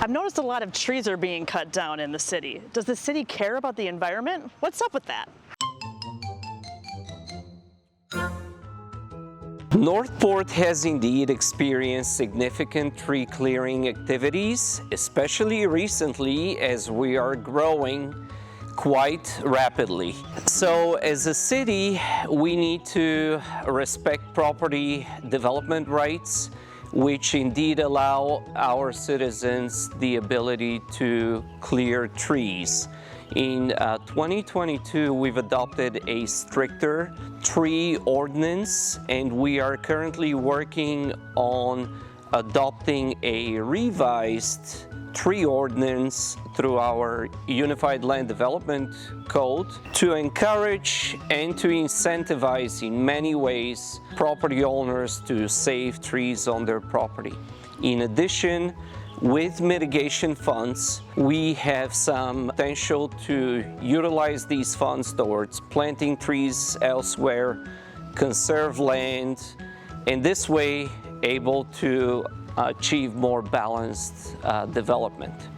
I've noticed a lot of trees are being cut down in the city. Does the city care about the environment? What's up with that? Northport has indeed experienced significant tree clearing activities, especially recently as we are growing quite rapidly. So as a city, we need to respect property development rights, which indeed allow our citizens the ability to clear trees. In 2022, we've adopted a stricter tree ordinance, and we are currently working on adopting a revised tree ordinance through our Unified Land Development Code to encourage and to incentivize in many ways property owners to save trees on their property. In addition, with mitigation funds, we have some potential to utilize these funds towards planting trees elsewhere, conserve land, and this way able to achieve more balanced development.